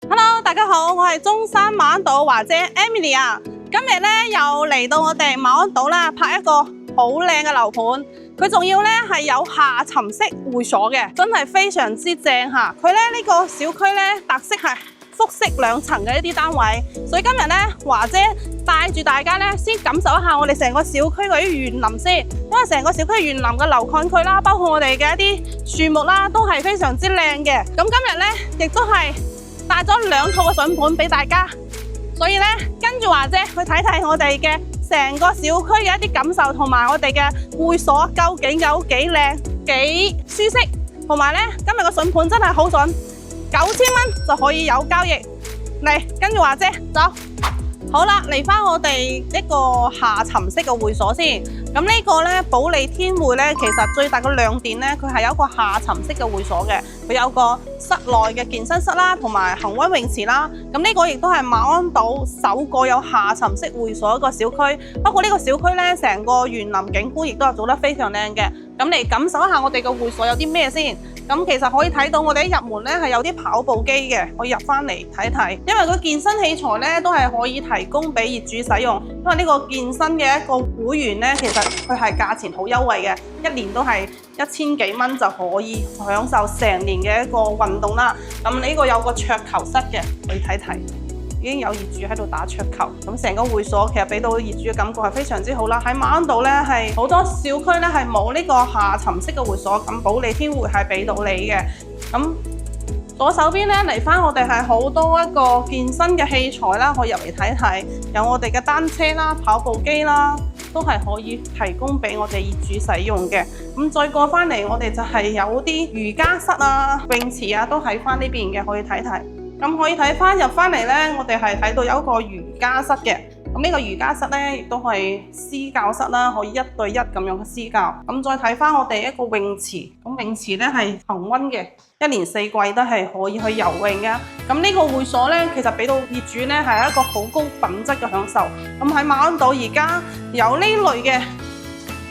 Hello， 大家好，我係中山馬鞍島華姐 Emily 啊。今日咧又嚟到我哋馬鞍島啦，拍一個好靚嘅樓盤。佢仲要咧係有下沉式會所嘅，真係非常之正吓。佢咧呢個小區咧特色係複式2層嘅一啲單位，所以今日咧華姐帶住大家咧先感受一下我哋成個小區嗰啲園林先，因為成個小區園林嘅樓幹區啦，包括我哋嘅一啲樹木啦，都係非常之靚嘅。咁今日咧亦都係帶咗2套嘅筍盤俾大家，所以咧跟住華姐去睇睇我哋嘅成個小區嘅一啲感受，同埋我哋嘅會所究竟有幾靚幾舒適，同埋咧今日個筍盤真係好筍，9000蚊就可以有交易。嚟跟住華姐走。好啦，嚟翻我哋一個下沉式嘅會所先。咁呢個咧保利天匯咧，其實最大嘅亮點咧，佢係有一個下沉式嘅會所嘅。佢有個室內嘅健身室啦，同埋恆溫泳池啦。咁呢個亦都係馬鞍島首個有下沉式會所一個小區。不過呢個小區咧，成個園林景觀亦都係做得非常靚嘅。咁嚟感受一下我哋嘅會所有啲咩先。咁其實可以睇到我哋一入門咧係有啲跑步機嘅，可以入翻嚟睇睇。因為個健身器材咧都係可以提供俾業主使用。因為呢個健身嘅一個會員咧，其實佢係價錢好優惠嘅，1年都係1000幾蚊就可以享受成年嘅一個運動啦。咁呢個有個桌球室嘅，可以睇睇。已經有業主喺度打桌球，咁成個會所其實俾到業主嘅感覺係非常之好啦。喺馬鞍島咧係好多小區咧係冇呢個下沉式嘅會所，咁保利天匯係俾到你嘅。咁左手邊咧嚟翻我哋係好多一個健身嘅器材啦，可以入嚟睇睇。有我哋嘅單車啦、跑步機啦，都係可以提供俾我哋業主使用嘅。咁再過翻嚟，我哋就係有啲瑜伽室啊、泳池啊，都喺翻呢邊嘅，可以睇睇。咁可以睇翻入翻嚟咧，我哋係睇到有一個瑜伽室嘅。咁呢個瑜伽室咧，亦都係私教室啦，可以1對1咁樣嘅私教。咁再睇翻我哋一個泳池，咁泳池咧係恆溫嘅，1年4季都係可以去游泳嘅。咁呢個會所咧，其實俾到業主咧係一個好高品質嘅享受。咁喺馬鞍島而家有呢類嘅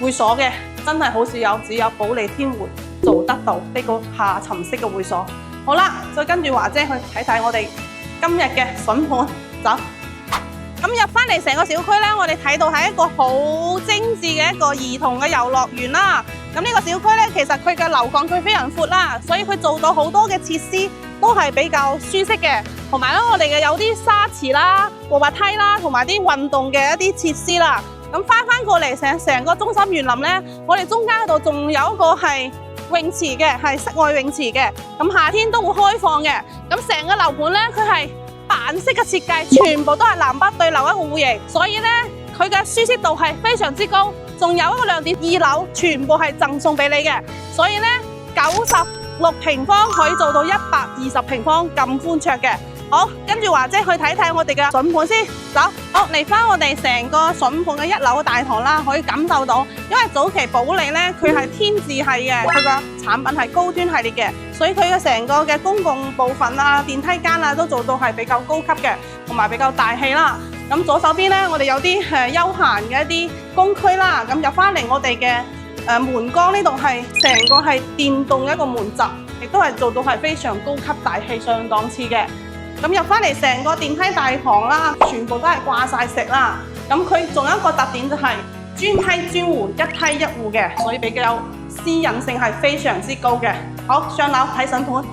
會所嘅，真係好少有，只有保利天匯做得到呢個下沉式嘅會所。好啦，再跟住華姐去睇睇我哋今日嘅筍盤，走。咁入翻嚟成個小區咧，我哋睇到係一個好精緻嘅一個兒童嘅遊樂園啦。咁呢個小區咧，其實佢嘅樓幹區非常闊啦，所以佢做到好多嘅設施都係比較舒適嘅。同埋咧，我哋嘅有啲沙池啦、滑滑梯啦，同埋啲運動嘅一啲設施啦。咁翻過嚟成個中心園林咧，我哋中間嗰度仲有一個係泳池嘅，係室外泳池嘅。咁夏天都會開放嘅。咁成個樓盤咧，佢係板式嘅設計，全部都係南北對流一個戶型，所以咧佢嘅舒適度係非常之高。仲有一個亮點，2樓全部係贈送俾你嘅，所以咧96平方可以做到120平方咁寬敞嘅。好，跟住華姐去睇睇我哋嘅筍盤先，走。好，嚟翻我哋成個筍盤嘅1樓嘅大堂啦，可以感受到，因為早期保利咧佢係天字系嘅，佢個產品係高端系列嘅，所以佢嘅成個嘅公共部分啊、電梯間啊都做到係比較高級嘅，同埋比較大氣啦。咁左手邊咧，我哋有啲休閒嘅一啲工區啦。咁入翻嚟我哋嘅門崗呢度係成個係電動嘅一個門閘，亦都係做到係非常高級大氣上檔次嘅。咁入翻嚟成個電梯大堂啦，全部都係掛晒石啦。咁佢仲有一個特點就係專梯專戶，一梯一戶嘅，所以比較私隱性係非常之高嘅。好，上樓睇筍盤。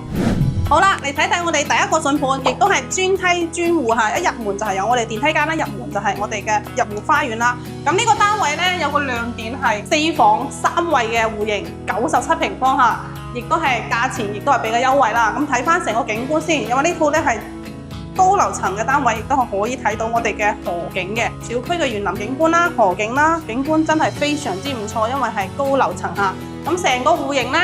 好啦，嚟睇睇我哋第一個筍盤，亦都係專梯專戶嚇。一入門就係有我哋電梯間啦，入門就係我哋嘅入戶花園啦。咁呢個單位咧有個亮點係4房3衛嘅戶型，97平方嚇，亦都係價錢亦都係比較優惠啦。咁睇翻成個景觀先，因為呢套咧係高樓層嘅單位，亦都係可以睇到我哋嘅河景嘅小區嘅園林景觀啦、河景啦，景觀真係非常之唔錯，因為係高樓層嚇。咁成個戶型咧，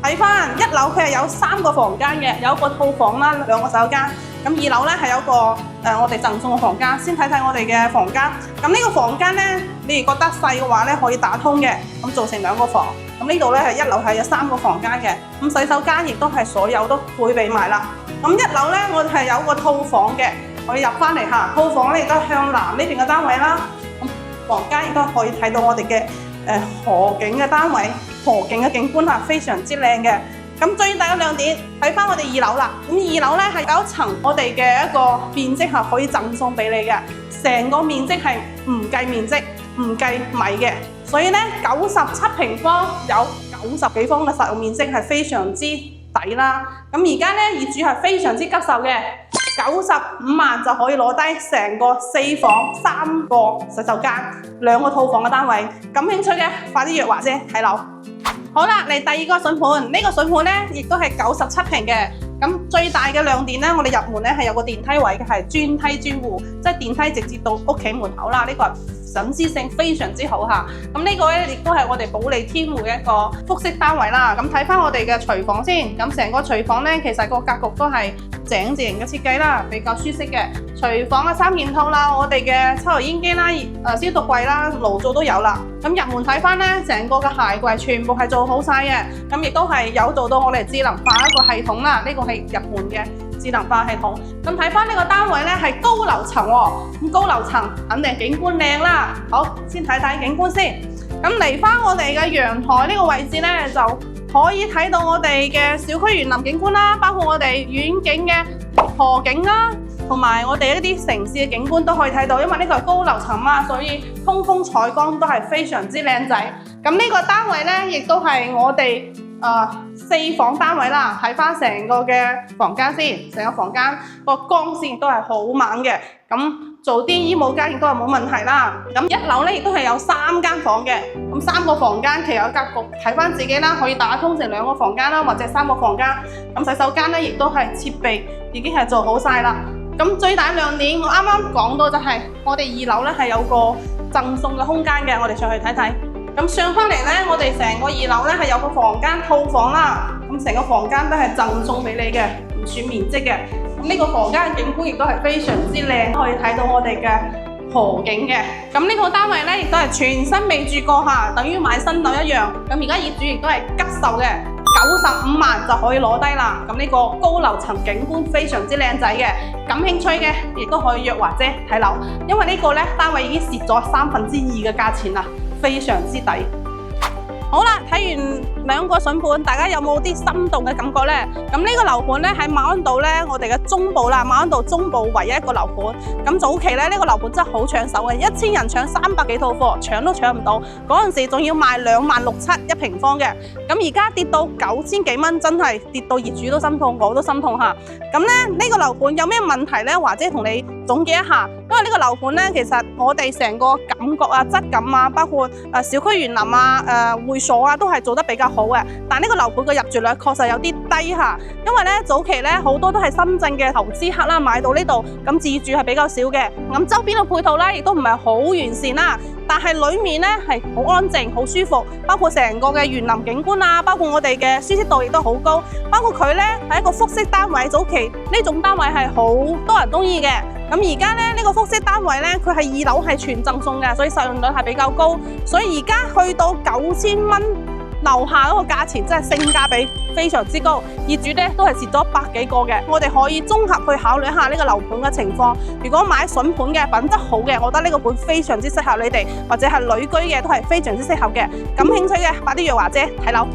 睇翻1樓佢係有3個房間嘅，有一個套房啦、2個洗手間。咁2樓咧係有一個我哋贈送嘅房間。先睇睇我哋嘅房間。咁呢個房間咧，你如覺得細嘅話咧，可以打通嘅，咁做成2個房。咁呢度咧係1樓係有3個房間嘅，咁洗手間亦都係所有都配備埋啦。咁1樓咧，我哋係有個套房嘅，可以入翻嚟嚇。套房咧亦都係向南呢邊嘅單位啦。咁房間亦都可以睇到我哋嘅河景嘅單位，河景嘅景觀係非常之靚嘅。咁咁最大嘅亮點睇翻我哋2樓啦。咁2樓咧係有一層我哋嘅一個面積係可以贈送俾你嘅，成個面積係唔計面積、唔計米嘅，所以咧97平方有90幾方嘅實用面積係非常之抵啦。咁而家咧業主係非常之急售嘅，95萬就可以攞低成個4房3個洗手間2個套房嘅單位。感興趣嘅快啲約華姐睇樓。好啦，嚟第二個筍盤，呢個筍盤咧亦都係97平嘅。咁最大嘅亮點咧，我哋入門咧係有個電梯位嘅，係專梯專戶，即係電梯直接到屋企門口啦。呢個係隱私性非常之好嚇。咁呢個咧亦都係我哋保利天戶嘅一個複式單位啦。咁睇翻我哋嘅廚房先，咁成個廚房咧其實個格局都係井字形嘅設計啦，比較舒適嘅。廚房嘅3件套啦，我哋嘅抽油煙機啦、消毒櫃啦、爐灶都有啦。咁入門睇翻咧，成個嘅鞋櫃全部係做好晒嘅，咁亦都係有做到我哋智能化一個系統啦。呢個係入門嘅智能化系統。咁睇翻呢個單位咧係高樓層喎，咁高樓層肯定景觀靚啦。好，先睇睇景觀先。咁嚟翻我哋嘅陽台呢個位置咧，就可以睇到我哋嘅小區園林景觀啦，包括我哋遠景嘅河景啦，同埋我哋一啲城市嘅景觀都可以睇到。因為呢個係高樓層嘛，所以通風採光都係非常之靚仔。咁呢個單位咧，亦都係我哋4房單位啦。睇翻成個嘅房間先，成個房間個光線亦都係好猛嘅。咁做啲衣帽間亦都係冇問題啦。咁1樓咧亦都係有3間房嘅，咁3個房間其有格局，睇翻自己啦，可以打通成2個房間啦，或者3個房間。咁洗手間咧亦都係設備已經係做好晒啦。咁最大亮點我啱啱講到就係我哋2樓咧係有個贈送嘅空間嘅，我哋上去睇睇。咁上翻嚟咧，我哋成個2樓咧係有個房間套房啦。咁成個房間都係贈送俾你嘅，唔算面積嘅。咁呢個房間嘅景觀亦都係非常之靚，可以睇到我哋嘅河景嘅。咁呢個單位咧亦都係全新未住過下，等於買新樓一樣。咁而家業主亦都係急售嘅，95萬就可以攞低啦。咁呢個高樓層景觀非常之靚仔嘅，感興趣嘅亦都可以約華姐睇樓，因為呢個咧單位已經蝕咗2/3嘅價錢啦，非常之抵。好啦，睇完2個筍盤，大家有冇啲心動嘅感覺呢？咁呢個樓盤咧喺馬鞍道咧，我哋嘅中部啦，馬鞍道中部唯一一個樓盤。咁早期咧，呢個樓盤真係好搶手嘅，1000人搶300幾套貨，搶都搶唔到。嗰陣時仲要賣260711平方嘅。咁而家跌到9000幾蚊，真係跌到業主都心痛，我都心痛嚇。咁咧呢個樓盤有咩問題呢？華姐同你總結一下。因為呢個樓盤咧，其實我哋成個感覺啊、質感啊，包括小區園林啊、會所啊，都係做得比較好嘅。但呢個樓盤嘅入住率確實有啲低下，因為咧早期咧好多都係深圳嘅投資客啦買到呢度，咁自住係比較少嘅。咁周邊嘅配套咧亦都唔係好完善啦，但係裡面咧係好安靜、好舒服，包括成個嘅園林景觀啊，包括我哋嘅舒適度亦都好高，包括佢咧係一個複式單位，早期呢種單位係好多人中意嘅。咁而家咧呢個複式單位咧，佢係2樓係全贈送嘅，所以使用率係比較高。所以而家去到9000蚊樓下嗰個價錢，真係性價比非常之高。業主咧都係蝕咗100幾個嘅。我哋可以綜合去考慮一下呢個樓盤嘅情況。如果買筍盤嘅品質好嘅，我覺得呢個盤非常之適合你哋，或者係旅居嘅都係非常之適合嘅。感興趣嘅快啲約華姐睇樓。